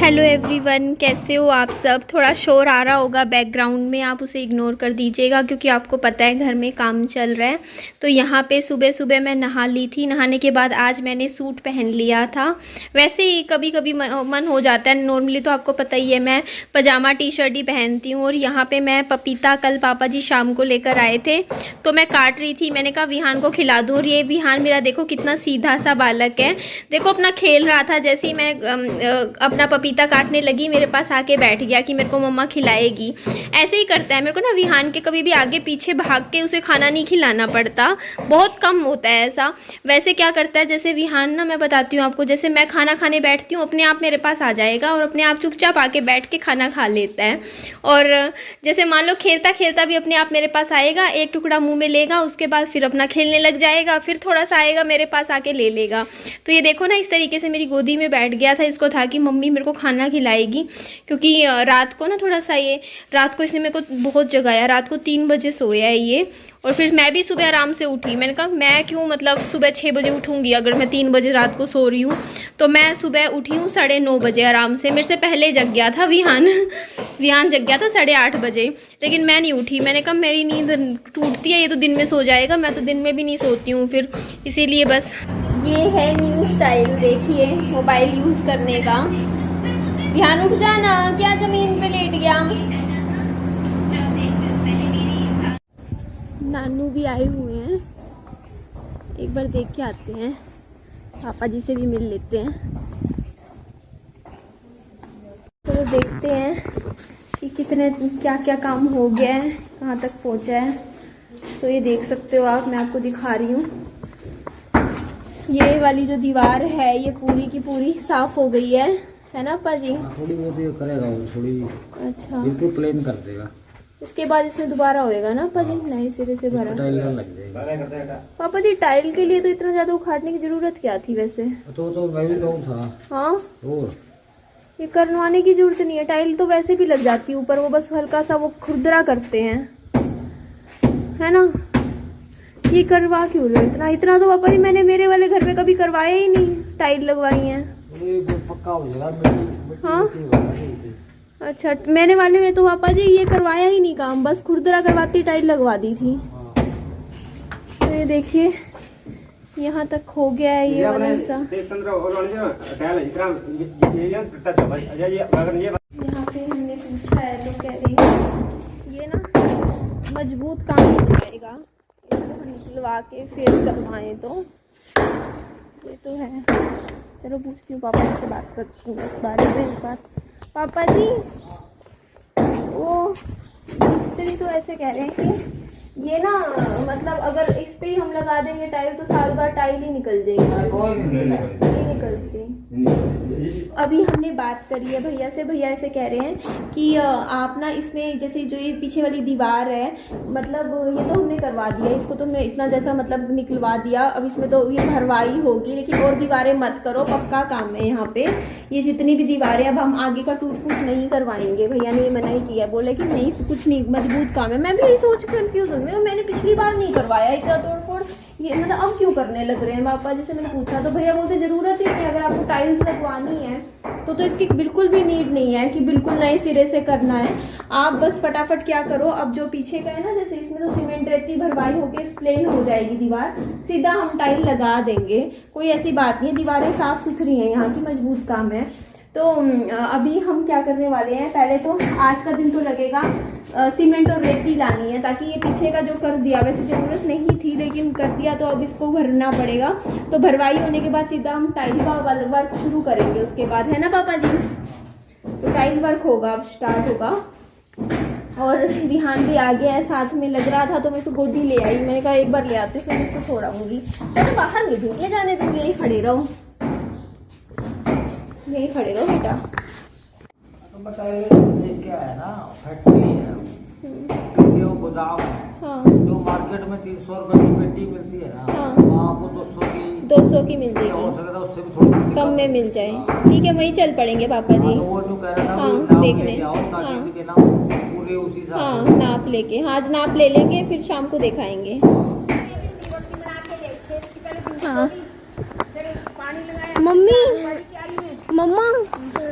Hello everyone, कैसे हो आप सब। थोड़ा शोर आ रहा होगा बैकग्राउंड में, आप उसे इग्नोर कर दीजिएगा क्योंकि आपको पता है घर में काम चल रहा है। तो यहाँ पे सुबह सुबह मैं नहा ली थी। नहाने के बाद आज मैंने सूट पहन लिया था। वैसे ही कभी कभी मन हो जाता है, नॉर्मली तो आपको पता ही है मैं पजामा टी शर्ट ही पहनती हूँ। और यहाँ पर मैं पपीता कल पापा जी शाम को लेकर आए थे तो मैं काट रही थी। मैंने कहा विहान को खिला दूँ। और ये विहान मेरा देखो कितना सीधा सा बालक है, देखो अपना खेल रहा था। जैसे ही मैं अपना पपीता काटने लगी मेरे पास आके बैठ गया कि मेरे को मम्मा खिलाएगी। ऐसे ही करता है। मेरे को ना विहान के कभी भी आगे पीछे भाग के उसे खाना नहीं खिलाना पड़ता, बहुत कम होता है ऐसा। वैसे क्या करता है, जैसे विहान ना, मैं बताती हूँ आपको, जैसे मैं खाना खाने बैठती हूँ अपने आप मेरे पास आ जाएगा और अपने आप चुपचाप आके बैठ के खाना खा लेता है। और जैसे मान लो खेलता खेलता भी अपने आप मेरे पास आएगा, एक टुकड़ा मुँह में लेगा, उसके बाद फिर अपना खेलने लग जाएगा, फिर थोड़ा सा आएगा मेरे पास आके ले लेगा। तो ये देखो ना, इस तरीके से मेरी गोदी में बैठ गया था। इसको था कि मम्मी मेरे को खाना खिलाएगी, क्योंकि रात को ना थोड़ा सा ये रात को इसने मेरे को बहुत जगाया। रात को 3 बजे सोया है ये। और फिर मैं भी सुबह आराम से उठी। मैंने कहा मैं क्यों मतलब सुबह 6 बजे उठूँगी, अगर मैं 3 बजे रात को सो रही हूँ। तो मैं सुबह उठी हूँ 9:30 बजे आराम से। मेरे से पहले जग गया था विहान विहान जग गया था 8:30 बजे, लेकिन मैं नहीं उठी। मैंने कहा मेरी नींद टूटती है, ये तो दिन में सो जाएगा, मैं तो दिन में भी नहीं सोती हूँ फिर, इसीलिए बस। ये है न्यू स्टाइल, देखिए मोबाइल यूज़ करने का। ध्यान उठ जाना, क्या जमीन पे लेट गया। नानू भी आए हुए हैं, एक बार देख के आते हैं, पापा जी से भी मिल लेते हैं। तो देखते हैं कि कितने क्या क्या काम हो गया है, कहाँ तक पहुँचा है। तो ये देख सकते हो आप, मैं आपको दिखा रही हूँ। ये वाली जो दीवार है ये पूरी की पूरी साफ हो गई है ना पाजी? थोड़ी बहुत ये करेगा वो, थोड़ी अच्छा बिल्कुल प्लेन कर देगा। इसके बाद इसमें दोबारा होएगा ना पाजी? नए सिरे से भरा टाइल लग जाएगा। पापा जी टाइल के लिए तो इतना ज्यादा उखाड़ने की जरूरत क्या थी वैसे? तो मैं भी कहूँ था। हाँ और ये करवाने की जरूरत नहीं है, टाइल तो वैसे भी लग जाती है ऊपर, वो बस हल्का सा वो खुरदरा करते हैं, है ना। ये करवा क्यों रहे हो इतना तो पापा जी मैंने मेरे वाले घर में कभी करवाया ही नहीं, टाइल लगवाई है। पक्का हो जाएगा। हाँ अच्छा, मैंने वाले में तो पापा जी ये करवाया ही नहीं काम, बस खुरदरा करवाती टाइल लगवा दी थी। तो ये देखिए यहाँ तक हो गया है ये वाला हिस्सा। यहाँ पे हमने पूछा है तो कह रही है ये ना मजबूत काम नहीं जाएगा, इसको निकलवा के फिर करवाएं। तो ये तो है। चलो पूछती हूँ पापा जी से, बात करती हूँ इस बारे में एक बात। पापा जी वो मिस्त्री तो ऐसे कह रहे हैं कि ये ना मतलब अगर इस पे ही हम लगा देंगे टाइल तो साल भर टाइल ही निकल जाएगी, नहीं निकलती। अभी हमने बात करी है भैया से, भैया ऐसे कह रहे हैं कि आप ना इसमें जैसे जो ये पीछे वाली दीवार है, मतलब ये तो हमने करवा दिया, इसको तो हमने इतना जैसा मतलब निकलवा दिया, अब इसमें तो ये भरवाई होगी, लेकिन और दीवारें मत करो, पक्का काम है यहाँ पे। ये जितनी भी दीवारें अब हम आगे का टूट फूट नहीं करवाएंगे, भैया ने मना ही किया, बोले कि नहीं कुछ नहीं, मजबूत काम है। मैं भी यही सोच कंफ्यूज हूँ, मैंने पिछली बार नहीं करवाया इतना तोड़ फोड़, ये मतलब अब क्यों करने लग रहे हैं पापा जी से। मैंने पूछा तो भैया बोलते जरूरत ही नहीं, अगर आपको टाइल्स लगवानी है तो इसकी बिल्कुल भी नीड नहीं है कि बिल्कुल नए सिरे से करना है। आप बस फटाफट क्या करो, अब जो पीछे का है ना, जैसे इसमें तो सीमेंट रेती भरवाई होके प्लेन हो जाएगी दीवार, सीधा हम टाइल लगा देंगे, कोई ऐसी बात नहीं है। दीवारें साफ सुथरी हैं, यहाँ की मजबूत काम है। तो अभी हम क्या करने वाले हैं, पहले तो आज का दिन तो लगेगा सीमेंट और रेती लानी है, ताकि ये पीछे का जो कर दिया, वैसे ज़रूरत नहीं थी लेकिन कर दिया तो अब इसको भरना पड़ेगा। तो भरवाई होने के बाद सीधा हम टाइल का वर्क शुरू करेंगे उसके बाद, है ना पापा जी? तो टाइल वर्क होगा, अब स्टार्ट होगा। और विहान भी आ गया है, साथ में लग रहा था तो मैं इसको गोदी ले आई। मैंने कहा एक बार ले आती हूँ फिर इसको छोड़ाऊंगी। तो बाहर नहीं ढूंढने जाने, तुम यही खड़े रहो, यही खड़े रहो बेटा। क्या है ना, फैक्ट्री है, किसी वो गोदाम है। हाँ। जो मार्केट में 300 रुपए की पेटी मिलती है ना, हाँ। वहाँ आपको 200 की मिल जाएगी, हो सकता है उससे भी थोड़ी कम में मिल जाए। ठीक है वहीं चल पड़ेंगे पापा जी। तो वो जो कह रहा था, हाँ देखने, ताकि ना पूरे उसी हाँ नाप लेके, हाँ आज नाप ले लेंगे फिर शाम को दिखाएंगे। हाँ मम्मी, मम्मा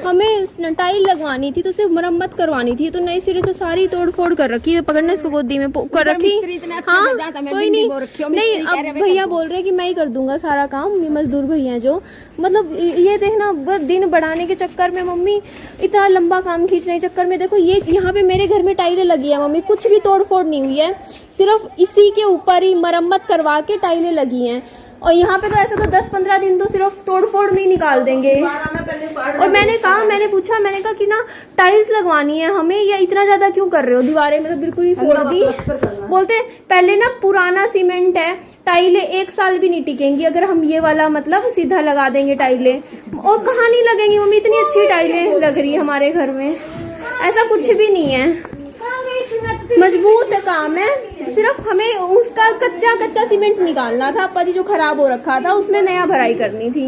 हमें टाइल लगवानी थी तो सिर्फ मरम्मत करवानी थी, तो नई सिरे से सारी तोड़ फोड़ कर रखी है। पकड़ना इसको गोदी में कर रखी। हाँ कोई नहीं, नहीं अब भैया बोल रहे कि मैं ही कर दूंगा सारा काम, मजदूर भैया जो, मतलब ये देखना बस दिन बढ़ाने के चक्कर में मम्मी इतना लंबा काम खींचने के चक्कर में, देखो ये यहाँ पे मेरे घर में टाइलें लगी है मम्मी, कुछ भी तोड़ फोड़ नहीं हुई है, सिर्फ इसी के ऊपर ही मरम्मत करवा के टाइलें लगी हैं। और यहाँ पे तो ऐसे तो 10-15 दिन तो सिर्फ तोड़ फोड़ में ही निकाल देंगे। और मैंने पूछा, मैंने कहा कि ना टाइल्स लगवानी है हमें, या इतना ज्यादा क्यों कर रहे हो, दीवारें में तो बिल्कुल ही फोड़ दी। बोलते पहले ना पुराना सीमेंट है, टाइलें 1 साल भी नहीं टिकेंगी अगर हम ये वाला मतलब सीधा लगा देंगे टाइलें। और कहाँ नहीं लगेंगी मम्मी, इतनी अच्छी टाइलें लग रही है हमारे घर में, ऐसा कुछ भी नहीं है, मजबूत काम है। सिर्फ हमें उसका कच्चा सीमेंट निकालना था, पापा जी जो खराब हो रखा था उसमें नया भराई करनी थी।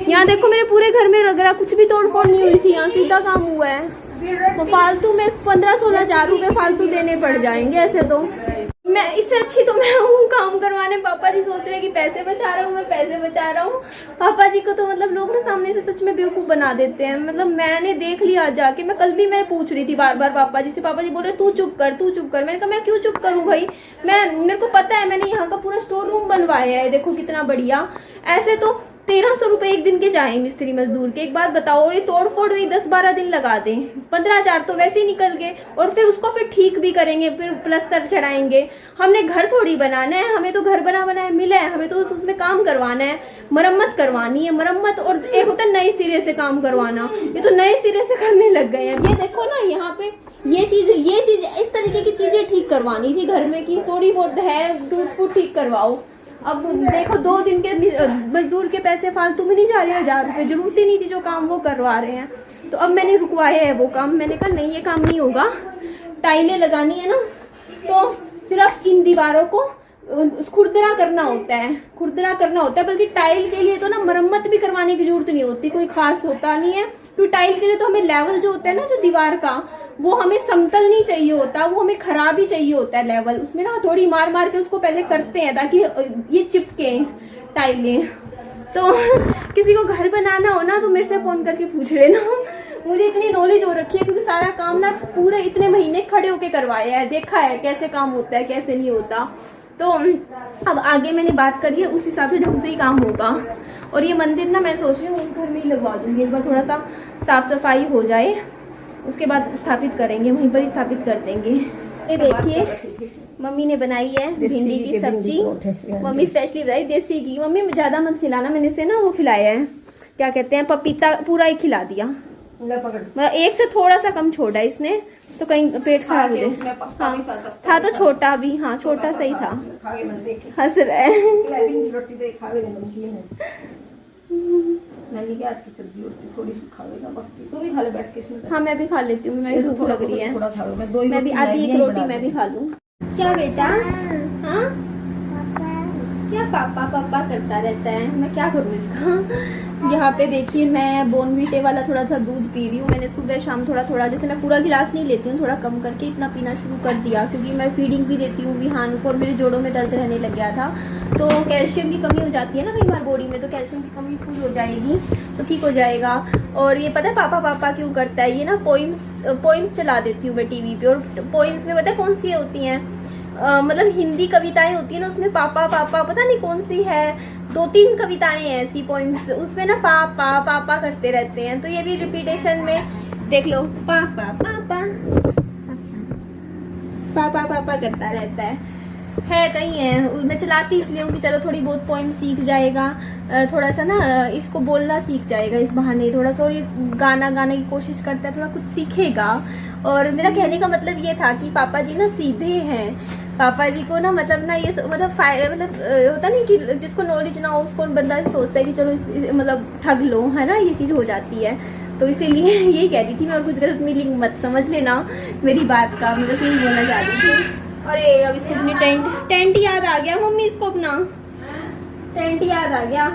यहाँ देखो मेरे पूरे घर में लग रहा कुछ भी तोड़ फोड़ नहीं हुई थी, यहाँ सीधा काम हुआ है। तो फालतू में 15-16 हजार रुपए फालतू देने पड़ जाएंगे ऐसे तो। मैं इससे अच्छी तो मैं हूँ काम करवाने, पापा जी सोच रहे कि पैसे बचा रहा हूँ, मैं पैसे बचा रहा हूँ। पापा जी को तो मतलब लोग ना सामने से सच में बेवकूफ़ बना देते हैं। मतलब मैंने देख लिया जाके, मैं कल भी मैं पूछ रही थी बार बार पापा जी से, पापा जी बोल रहे तू चुप कर, तू चुप कर। मैंने कहा मैं क्यों चुप करूँ भाई, मेरे को पता है, मैंने यहाँ का पूरा स्टोर रूम बनवाया है, देखो कितना बढ़िया। ऐसे तो 1300 रुपए एक दिन के जाए मिस्त्री मजदूर के, एक बात बताओ। और ये तोड़ फोड़ भी 10-12 दिन लगा दें, 15,000 तो वैसे ही निकल गए। और फिर उसको फिर ठीक भी करेंगे, फिर प्लस्तर चढ़ाएंगे। हमने घर थोड़ी बनाना है, हमें तो घर बना बनाया मिला है, हमें तो उसमें काम करवाना है, मरम्मत करवानी है। मरम्मत और एक होता है नए सिरे से काम करवाना, ये तो नए सिरे से करने लग गए हैं। ये देखो ना यहाँ पे ये चीज इस तरीके की चीजें ठीक करवानी थी घर में, की थोड़ी बहुत है टूट फूट ठीक करवाओ। अब देखो 2 दिन के मजदूर के पैसे फालतू में नहीं जा रहे, 1000 रुपये, जरूरत ही नहीं थी जो काम वो करवा रहे हैं। तो अब मैंने रुकवाया है वो काम, मैंने कहा नहीं ये काम नहीं होगा, टाइलें लगानी है ना तो सिर्फ इन दीवारों को खुरदरा करना होता है, बल्कि टाइल के लिए तो ना मरम्मत भी करवाने की जरूरत नहीं होती, कोई खास होता नहीं है। तो टाइल के लिए तो हमें लेवल जो होता है ना जो दीवार का, वो हमें समतल नहीं चाहिए होता, वो हमें खराब ही चाहिए होता है लेवल। उसमें ना थोड़ी मार मार के उसको पहले करते हैं ताकि ये चिपके टाइलें। तो किसी को घर बनाना हो ना तो मेरे से फोन करके पूछ लेना, मुझे इतनी नॉलेज हो रखी है क्योंकि सारा काम ना पूरे इतने महीने खड़े होके करवाया है, देखा है कैसे काम होता है कैसे नहीं होता। तो अब आगे मैंने बात करी है, उस हिसाब से ढंग से ही काम होगा। और ये मंदिर ना मैं सोच रही हूँ उस घर में ही लगवा दूंगी, एक बार थोड़ा सा साफ सफाई हो जाए उसके बाद स्थापित करेंगे, वहीं पर ही स्थापित कर देंगे। ये देखिए मम्मी ने बनाई है भिंडी की सब्जी, मम्मी स्पेशली बनाई देसी घी। मम्मी ज़्यादा मत खिलाना, मैंने इसे ना वो खिलाया है क्या कहते हैं पपीता, पूरा ही खिला दिया, एक से थोड़ा सा कम छोड़ा इसने तो कहीं पेट खराब हो जाए। हाँ था तो छोटा भी, हाँ छोटा सही था। हंस रहा है। हाँ मैं भी खा लेती हूँ, मैं भूख लग रही है, मैं भी आधी एक रोटी मैं भी खा लूँ। क्या बेटा? हाँ क्या पापा पापा करता रहता है, मैं क्या करूँ इसका। यहाँ पे देखिए मैं बोर्नवीटे वाला थोड़ा सा दूध पी रही हूँ। मैंने सुबह शाम थोड़ा थोड़ा, जैसे मैं पूरा गिलास नहीं लेती हूँ, थोड़ा कम करके इतना पीना शुरू कर दिया क्योंकि मैं फीडिंग भी देती हूँ विहान को और मेरे जोड़ों में दर्द रहने लग गया था। तो कैल्शियम की कमी हो जाती है ना कई बार बॉडी में, तो कैल्शियम की कमी फुल हो जाएगी तो ठीक हो जाएगा। और ये पता है पापा पापा क्यों करता है, ये ना पोइम्स चला देती हूँ मैं टीवी पे, और पोइम्स में पता है कौन सी होती हैं, मतलब हिंदी कविताएं होती है ना, उसमें पापा पापा पता नहीं कौन सी है, 2-3 कविताएं हैं ऐसी पोइम्स, उसमें ना पापा पापा करते रहते हैं। तो ये भी रिपीटेशन में देख लो, पापा पापा पापा पापा करता रहता है कहीं है। मैं चलाती इसलिए हूँ कि चलो थोड़ी बहुत पोइम सीख जाएगा, थोड़ा सा ना इसको बोलना सीख जाएगा इस बहाने थोड़ा सा, और ये गाना गाने की कोशिश करता है, थोड़ा कुछ सीखेगा। और मेरा कहने का मतलब ये था कि पापा जी ना सीधे हैं, पापा जी को ना मतलब ना ये मतलब होता नहीं कि जिसको नॉलेज ना हो उसको बंदा सोचता है कि चलो मतलब ठग लो, है ना, ये चीज़ हो जाती है। तो इसीलिए यही कह रही थी मैं, और कुछ गलत मीनिंग मत समझ लेना मेरी बात का, मैं बस यही बोलना चाह रही थी। अरे अब इसको अपनी टेंट याद आ गया मम्मी, इसको अपना टेंट याद आ गया।